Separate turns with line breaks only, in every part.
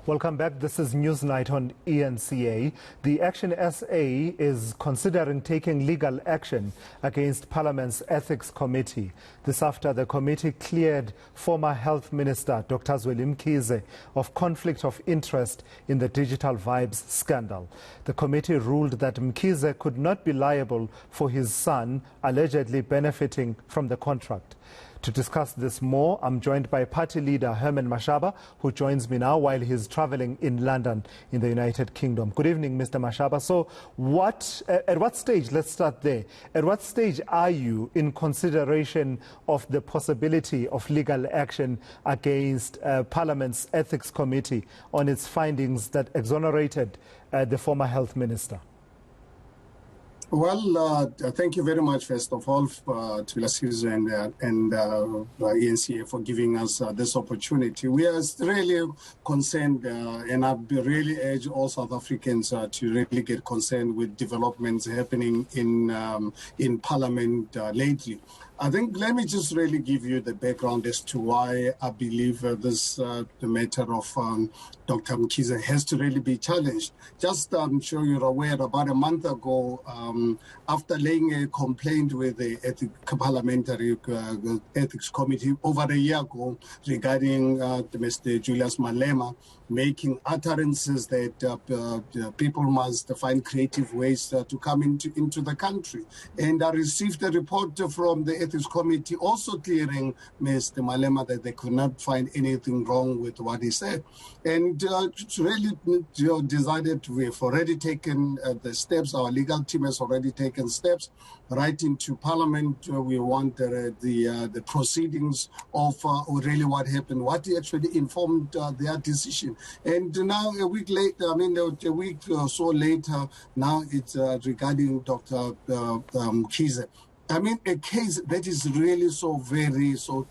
Welcome back. This is Newsnight on eNCA. The ActionSA is considering taking legal action against Parliament's Ethics Committee. This after the committee cleared former Health Minister Dr. Zweli Mkhize of conflict of interest in the Digital Vibes scandal. The committee ruled that Mkhize could not be liable for his son allegedly benefiting from the contract. To discuss this more, I'm joined by party leader Herman Mashaba, who joins me now while he's traveling in London in the United Kingdom. Good evening, Mr. Mashaba. So at what stage, let's start there, at what stage are you in consideration of the possibility of legal action against Parliament's Ethics Committee on its findings that exonerated the former health minister?
Well, thank you very much, first of all, to Lasizwe and eNCA for giving us this opportunity. We are really concerned, and I really urge all South Africans to really get concerned with developments happening in Parliament lately. I think let me just really give you the background as to why I believe the matter of Dr. Mkhize has to really be challenged. Just I'm sure you're aware, about a month ago, after laying a complaint with the Parliamentary Ethics Committee over a year ago regarding Mr. Julius Malema making utterances that people must find creative ways to come into the country. And I received a report from the Ethics Committee also clearing Mr. Malema that they could not find anything wrong with what he said. And really decided we've already taken the steps, our legal team has already taken steps right into Parliament. We want the proceedings of really what happened, what actually informed their decision. And now a week later, a week or so later, now it's regarding Dr. Mkhize. A case that is really so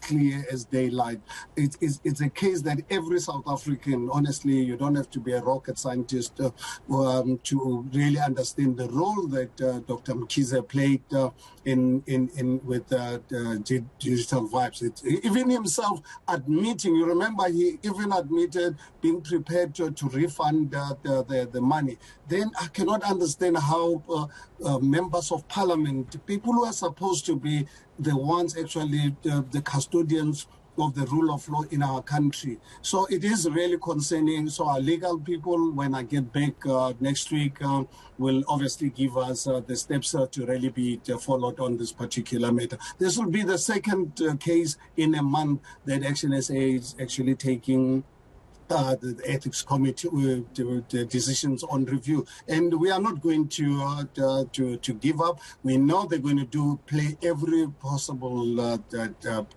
clear as daylight. It's a case that every South African, honestly, you don't have to be a rocket scientist to really understand the role that Dr. Mkhize played with Digital Vibes. Even himself admitting, you remember, he even admitted being prepared to refund the money. Then I cannot understand how members of Parliament, people who are supposed to be the ones actually the custodians of the rule of law in our country. So it is really concerning. So our legal people, when I get back next week, will obviously give us the steps to really be followed on this particular matter. This will be the second case in a month that ActionSA is actually taking the Ethics Committee the decisions on review, and we are not going to give up. We know they're going to play every possible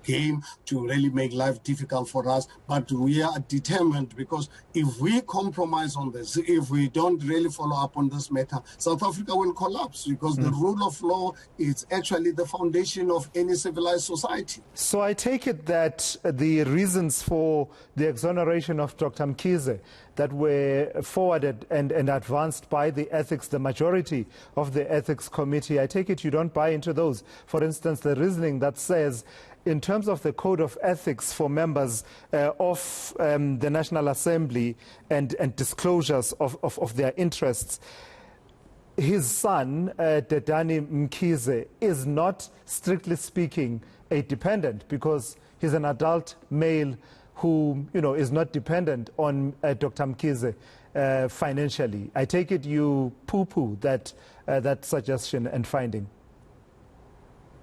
game to really make life difficult for us, but we are determined, because if we compromise on this, if we don't really follow up on this matter, South Africa will collapse, because the rule of law is actually the foundation of any civilized society.
So I take it that the reasons for the exoneration of Dr. Mkhize that were forwarded and advanced by the majority of the Ethics Committee, I take it you don't buy into those. For instance, the reasoning that says, in terms of the code of ethics for members of the National Assembly and disclosures of their interests, his son, Dedani Mkhize, is not, strictly speaking, a dependent, because he's an adult male who is not dependent on Dr. Mkhize financially. I take it you poo-poo that suggestion and finding.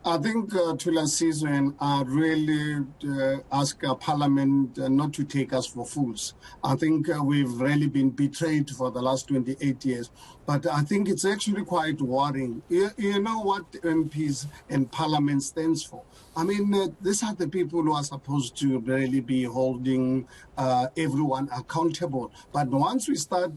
I think, Tula Season, I really ask Parliament not to take us for fools. I think we've really been betrayed for the last 28 years. But I think it's actually quite worrying. You know what MPs and Parliament stands for? These are the people who are supposed to really be holding everyone accountable. But once we start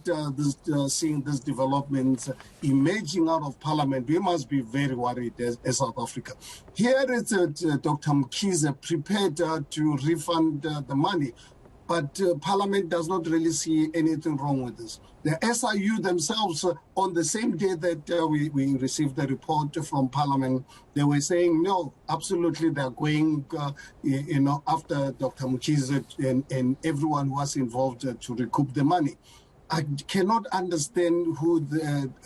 seeing these developments emerging out of Parliament, we must be very worried as South Africa. Here is Dr. Mkhize prepared to refund the money. but Parliament does not really see anything wrong with this. The SIU themselves, on the same day that we received the report from Parliament, they were saying, no, absolutely, they're going, after Dr. Mkhize and everyone who was involved to recoup the money. I cannot understand who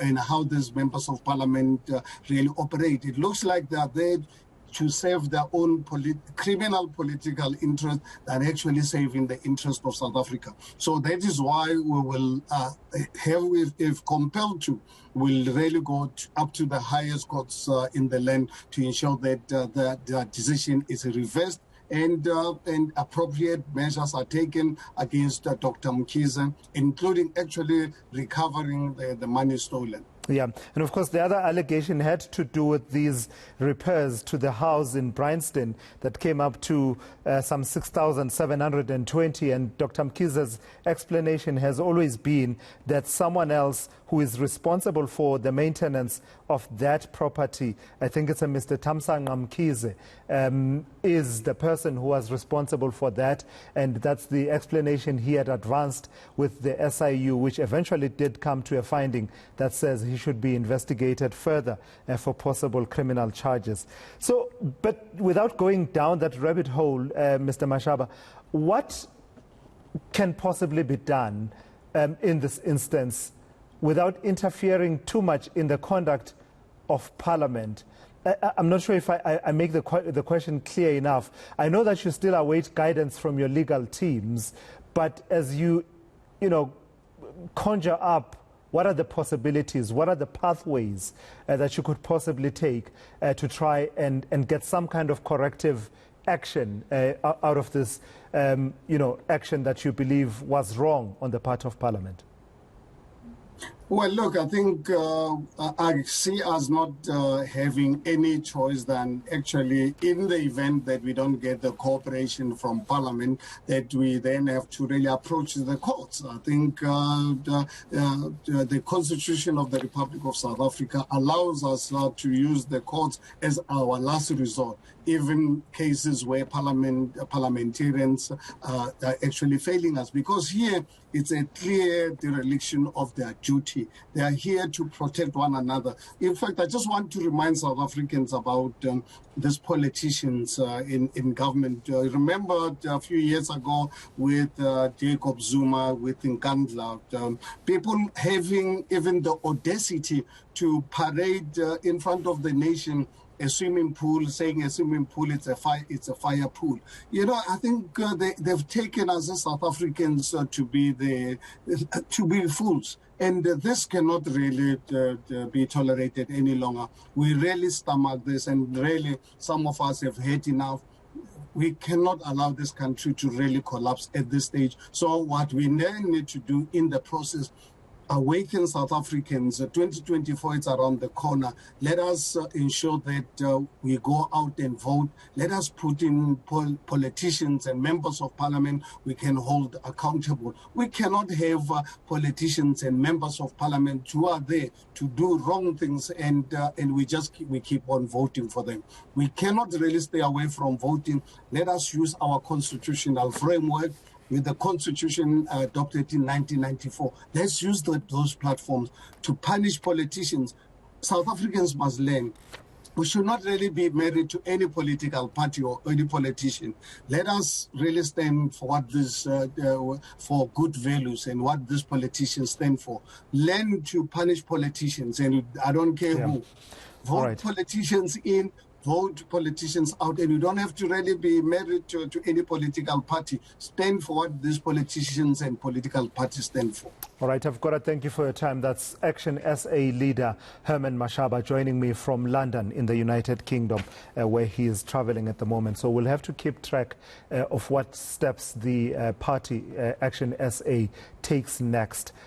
and how these members of Parliament really operate. It looks like they are there to serve their own criminal political interest than actually saving the interest of South Africa. So that is why we will if compelled to, will really go up to the highest courts in the land to ensure that the decision is reversed and appropriate measures are taken against Dr. Mkhize, including actually recovering the money stolen.
Yeah, and of course the other allegation had to do with these repairs to the house in Bryanston that came up to some 6,720, and Dr. Mkhize's explanation has always been that someone else who is responsible for the maintenance of that property, I think it's a Mr. Thamsanqa Mkhize, is the person who was responsible for that, and that's the explanation he had advanced with the SIU, which eventually did come to a finding that says he should be investigated further for possible criminal charges. So, but without going down that rabbit hole, Mr. Mashaba, what can possibly be done in this instance without interfering too much in the conduct of Parliament? I'm not sure if I make the question clear enough. I know that you still await guidance from your legal teams, but as you conjure up, what are the possibilities, what are the pathways that you could possibly take to try and get some kind of corrective action out of this, action that you believe was wrong on the part of Parliament?
Well, look, I think I see us not having any choice than actually, in the event that we don't get the cooperation from Parliament, that we then have to really approach the courts. I think the Constitution of the Republic of South Africa allows us to use the courts as our last resort, even cases where parliamentarians are actually failing us, because here it's a clear dereliction of their duty. They are here to protect one another. In fact, I just want to remind South Africans about these politicians in government. Remember a few years ago with Jacob Zuma, with Nkandla, people having even the audacity to parade in front of the nation a swimming pool, saying a swimming pool it's a fire pool. I think they've taken us as South Africans to be fools, and this cannot really be tolerated any longer. We really stomach this, and really some of us have had enough. We cannot allow this country to really collapse at this stage. So what we then need to do in the process, awaken South Africans. 2024 is around the corner. Let us ensure that we go out and vote. Let us put in politicians and members of Parliament we can hold accountable. We cannot have politicians and members of Parliament who are there to do wrong things, and we keep on voting for them. We cannot really stay away from voting. Let us use our constitutional framework with the Constitution adopted in 1994. Let's use those platforms to punish politicians. South Africans must learn. We should not really be married to any political party or any politician. Let us really stand for what for good values and what these politicians stand for. Learn to punish politicians, and I don't care who. Vote politicians in, vote politicians out, and you don't have to really be married to any political party. Stand for what these politicians and political parties stand for.
All right, I've got to thank you for your time. That's ActionSA leader Herman Mashaba joining me from London in the United Kingdom, where he is traveling at the moment. So we'll have to keep track of what steps the party ActionSA takes next.